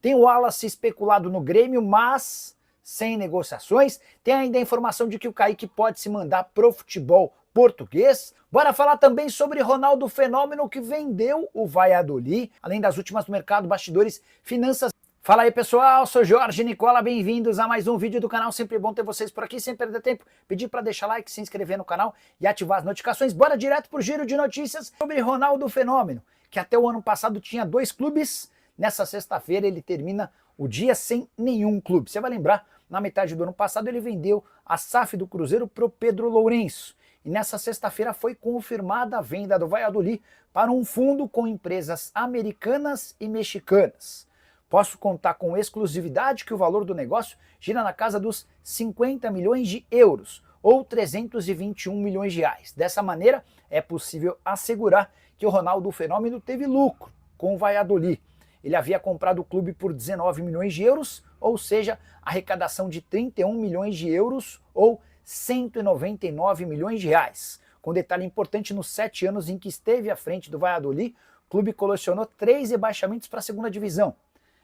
Tem o Wallace especulado no Grêmio, mas sem negociações. Tem ainda a informação de que o Kaique pode se mandar pro futebol português. Bora falar também sobre Ronaldo Fenômeno, que vendeu o Valladolid, além das últimas do mercado, bastidores, finanças. Fala aí pessoal, sou Jorge Nicola, bem-vindos a mais um vídeo do canal, sempre bom ter vocês por aqui, sem perder tempo, pedir para deixar like, se inscrever no canal e ativar as notificações. Bora direto pro giro de notícias sobre Ronaldo Fenômeno, que até o ano passado tinha 2 clubes, nessa sexta-feira ele termina o dia sem nenhum clube. Você vai lembrar, na metade do ano passado ele vendeu a SAF do Cruzeiro pro Pedro Lourenço, e nessa sexta-feira foi confirmada a venda do Valladolid para um fundo com empresas americanas e mexicanas. Posso contar com exclusividade que o valor do negócio gira na casa dos 50 milhões de euros, ou 321 milhões de reais. Dessa maneira, é possível assegurar que o Ronaldo Fenômeno teve lucro com o Valladolid. Ele havia comprado o clube por 19 milhões de euros, ou seja, arrecadação de 31 milhões de euros, ou 199 milhões de reais. Com detalhe importante, nos 7 anos em que esteve à frente do Valladolid, o clube colecionou 3 rebaixamentos para a segunda divisão.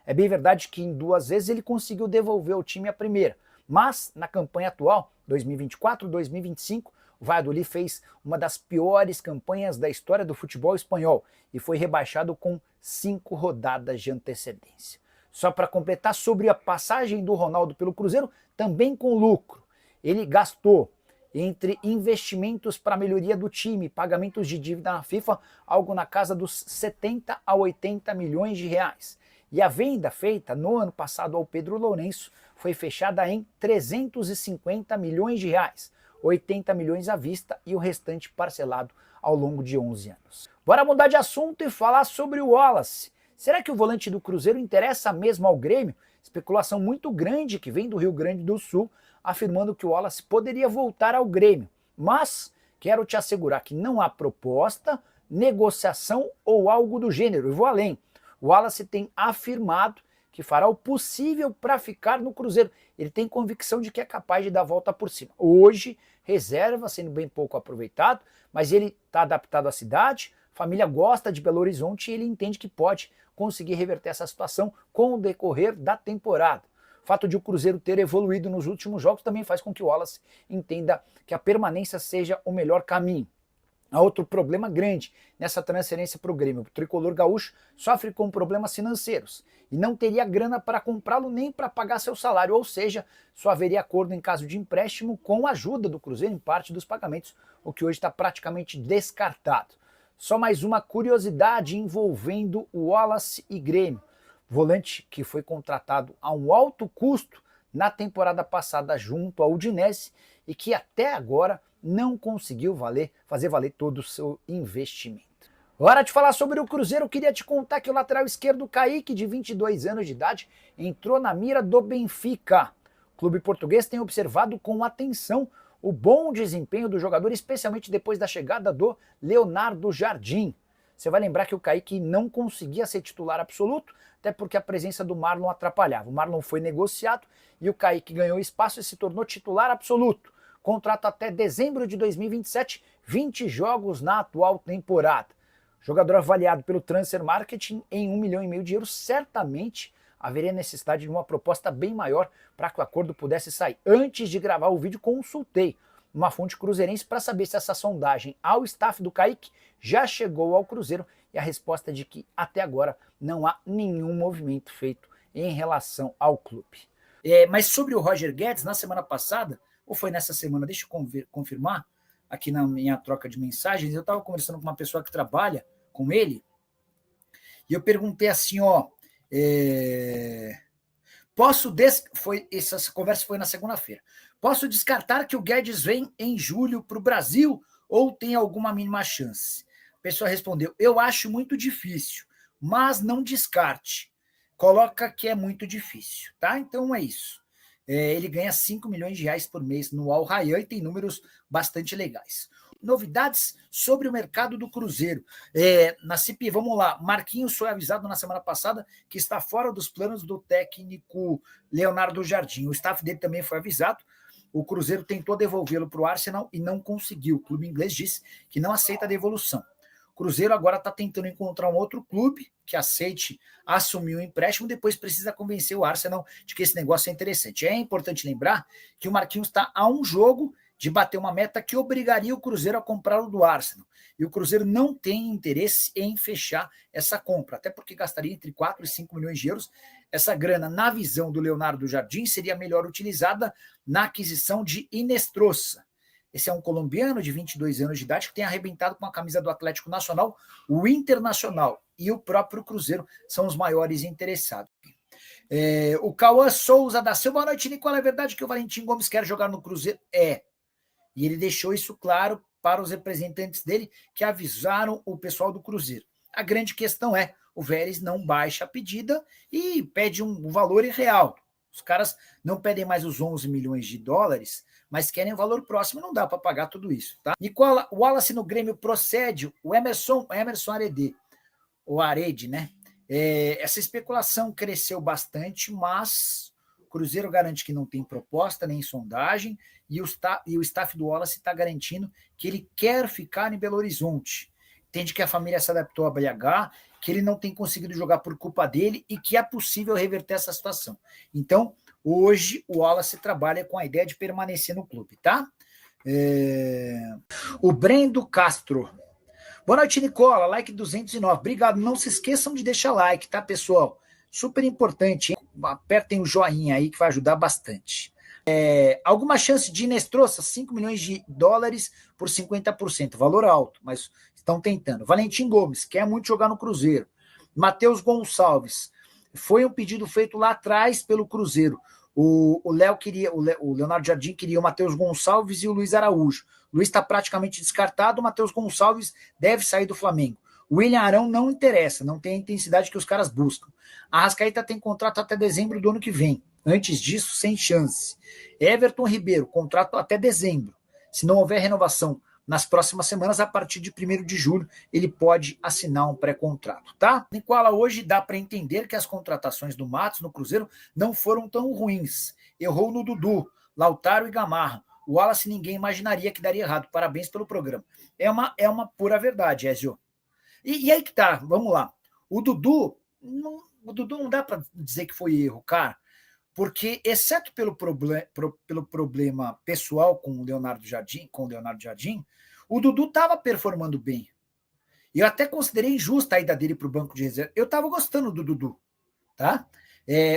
É bem verdade que em 2 vezes ele conseguiu devolver o time à primeira, mas na campanha atual, 2024-2025, o Valladolid fez uma das piores campanhas da história do futebol espanhol e foi rebaixado com 5 rodadas de antecedência. Só para completar, sobre a passagem do Ronaldo pelo Cruzeiro, também com lucro. Ele gastou entre investimentos para a melhoria do time, pagamentos de dívida na FIFA, algo na casa dos 70 a 80 milhões de reais. E a venda feita no ano passado ao Pedro Lourenço foi fechada em 350 milhões de reais, 80 milhões à vista e o restante parcelado ao longo de 11 anos. Bora mudar de assunto e falar sobre o Wallace. Será que o volante do Cruzeiro interessa mesmo ao Grêmio? Especulação muito grande que vem do Rio Grande do Sul, afirmando que o Wallace poderia voltar ao Grêmio. Mas quero te assegurar que não há proposta, negociação ou algo do gênero. Eu vou além. O Wallace tem afirmado que fará o possível para ficar no Cruzeiro. Ele tem convicção de que é capaz de dar a volta por cima. Hoje, reserva, sendo bem pouco aproveitado, mas ele está adaptado à cidade, a família gosta de Belo Horizonte e ele entende que pode conseguir reverter essa situação com o decorrer da temporada. O fato de o Cruzeiro ter evoluído nos últimos jogos também faz com que o Wallace entenda que a permanência seja o melhor caminho. Há outro problema grande nessa transferência para o Grêmio. O tricolor gaúcho sofre com problemas financeiros e não teria grana para comprá-lo nem para pagar seu salário, ou seja, só haveria acordo em caso de empréstimo com a ajuda do Cruzeiro em parte dos pagamentos, o que hoje está praticamente descartado. Só mais uma curiosidade envolvendo o Wallace e Grêmio. Volante que foi contratado a um alto custo na temporada passada junto ao Udinese e que até agora não conseguiu fazer valer todo o seu investimento. Hora de falar sobre o Cruzeiro, queria te contar que o lateral esquerdo Kaique, de 22 anos de idade, entrou na mira do Benfica. O clube português tem observado com atenção o bom desempenho do jogador, especialmente depois da chegada do Leonardo Jardim. Você vai lembrar que o Kaique não conseguia ser titular absoluto, até porque a presença do Marlon atrapalhava. O Marlon foi negociado e o Kaique ganhou espaço e se tornou titular absoluto. Contrato até dezembro de 2027, 20 jogos na atual temporada. Jogador avaliado pelo Transfer Marketing em 1,5 milhão de euros, certamente haveria necessidade de uma proposta bem maior para que o acordo pudesse sair. Antes de gravar o vídeo, consultei uma fonte cruzeirense para saber se essa sondagem ao staff do Kaique já chegou ao Cruzeiro, e a resposta é de que até agora não há nenhum movimento feito em relação ao clube. Mas sobre o Roger Guedes, na semana passada, ou foi nessa semana, deixa eu confirmar, aqui na minha troca de mensagens, eu estava conversando com uma pessoa que trabalha com ele, e eu perguntei assim, essa conversa foi na segunda-feira, posso descartar que o Guedes vem em julho para o Brasil ou tem alguma mínima chance? A pessoa respondeu, eu acho muito difícil, mas não descarte. Coloca que é muito difícil, tá? Então é isso. Ele ganha 5 milhões de reais por mês no Al Rayyan e tem números bastante legais. Novidades sobre o mercado do Cruzeiro. Na CIP, vamos lá, Marquinhos foi avisado na semana passada que está fora dos planos do técnico Leonardo Jardim. O staff dele também foi avisado. O Cruzeiro tentou devolvê-lo para o Arsenal e não conseguiu. O clube inglês disse que não aceita a devolução. Cruzeiro agora está tentando encontrar um outro clube que aceite assumir o empréstimo, depois precisa convencer o Arsenal de que esse negócio é interessante. É importante lembrar que o Marquinhos está a um jogo de bater uma meta que obrigaria o Cruzeiro a comprar o do Arsenal. E o Cruzeiro não tem interesse em fechar essa compra, até porque gastaria entre 4 e 5 milhões de euros. Essa grana, na visão do Leonardo Jardim, seria melhor utilizada na aquisição de Inestrosa. Esse é um colombiano de 22 anos de idade que tem arrebentado com a camisa do Atlético Nacional, o Internacional e o próprio Cruzeiro são os maiores interessados. O Cauã Souza da Silva, boa noite, Nicola. É verdade que o Valentim Gomes quer jogar no Cruzeiro? É. E ele deixou isso claro para os representantes dele que avisaram o pessoal do Cruzeiro. A grande questão é, o Vélez não baixa a pedida e pede um valor irreal. Os caras não pedem mais os 11 milhões de dólares, mas querem um valor próximo, não dá para pagar tudo isso, tá? Nicola, o Wallace no Grêmio procede, o Emerson Arede, né? Essa especulação cresceu bastante, mas o Cruzeiro garante que não tem proposta nem sondagem, e o staff do Wallace está garantindo que ele quer ficar em Belo Horizonte. Entende que a família se adaptou a BH, que ele não tem conseguido jogar por culpa dele e que é possível reverter essa situação. Então, hoje o Wallace trabalha com a ideia de permanecer no clube, tá? O Brendo Castro. Boa noite, Nicola. Like 209. Obrigado. Não se esqueçam de deixar like, tá, pessoal? Super importante, hein? Apertem o joinha aí que vai ajudar bastante. Alguma chance de Inestrosa? 5 milhões de dólares por 50%. Valor alto, mas estão tentando. Valentim Gomes, quer muito jogar no Cruzeiro. Matheus Gonçalves. Foi um pedido feito lá atrás pelo Cruzeiro. O Leonardo Jardim queria o Matheus Gonçalves e o Luiz Araújo. O Luiz está praticamente descartado, o Matheus Gonçalves deve sair do Flamengo. O William Arão não interessa, não tem a intensidade que os caras buscam. A Arrascaeta tem contrato até dezembro do ano que vem. Antes disso, sem chance. Everton Ribeiro, contrato até dezembro. Se não houver renovação nas próximas semanas, a partir de 1º de julho, ele pode assinar um pré-contrato, tá? Nicola, hoje dá para entender que as contratações do Matos no Cruzeiro não foram tão ruins. Errou no Dudu, Lautaro e Gamarra. O Wallace ninguém imaginaria que daria errado. Parabéns pelo programa. É uma pura verdade, Ezio. E aí que tá, vamos lá. O Dudu não dá para dizer que foi erro, cara, porque, exceto pelo problema pessoal com o Leonardo Jardim, o Dudu estava performando bem. Eu até considerei injusta a ida dele para o banco de reserva. Eu estava gostando do Dudu, tá?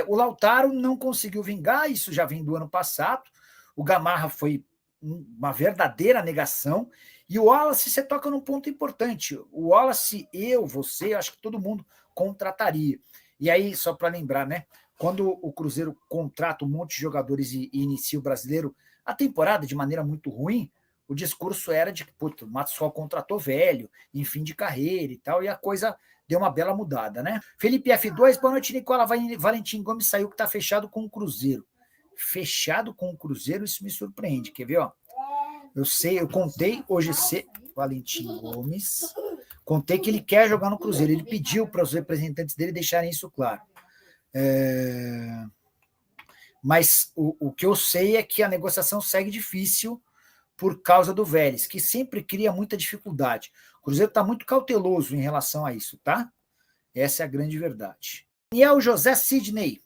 O Lautaro não conseguiu vingar, isso já vem do ano passado. O Gamarra foi uma verdadeira negação. E o Wallace, você toca num ponto importante. O Wallace, você, acho que todo mundo contrataria. E aí, só para lembrar, né? Quando o Cruzeiro contrata um monte de jogadores e inicia o Brasileiro, a temporada de maneira muito ruim, o discurso era de que o Matos só contratou velho, em fim de carreira e tal, e a coisa deu uma bela mudada, né? Felipe F2, boa noite, Nicola. Valentim Gomes saiu que está fechado com o Cruzeiro. Fechado com o Cruzeiro, isso me surpreende. Quer ver, ó? Eu contei hoje Valentim Gomes, contei que ele quer jogar no Cruzeiro. Ele pediu para os representantes dele deixarem isso claro. Mas o que eu sei é que a negociação segue difícil por causa do Vélez, que sempre cria muita dificuldade. O Cruzeiro está muito cauteloso em relação a isso, tá? Essa é a grande verdade. Daniel José Sidney.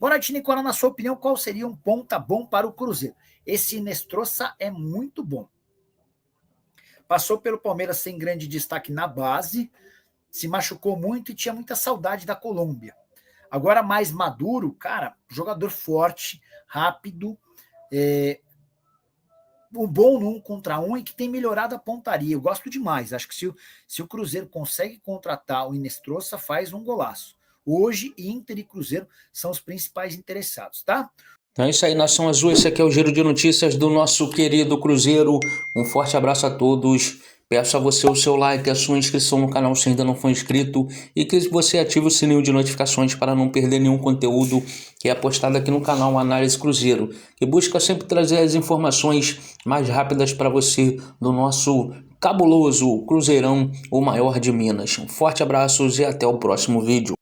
Boa noite, Nicola. Na sua opinião, qual seria um ponta bom para o Cruzeiro? Esse Inestrosa é muito bom. Passou pelo Palmeiras sem grande destaque na base, se machucou muito e tinha muita saudade da Colômbia. Agora mais maduro, cara, jogador forte, rápido, um bom no 1 contra 1 e que tem melhorado a pontaria. Eu gosto demais. Acho que se o Cruzeiro consegue contratar o Inestrosa, faz um golaço. Hoje, Inter e Cruzeiro são os principais interessados, tá? Então é isso aí, Nação Azul. Esse aqui é o giro de notícias do nosso querido Cruzeiro. Um forte abraço a todos. Peço a você o seu like, a sua inscrição no canal se ainda não for inscrito e que você ative o sininho de notificações para não perder nenhum conteúdo que é postado aqui no canal Análise Cruzeiro, que busca sempre trazer as informações mais rápidas para você do nosso cabuloso Cruzeirão, o maior de Minas. Um forte abraço e até o próximo vídeo.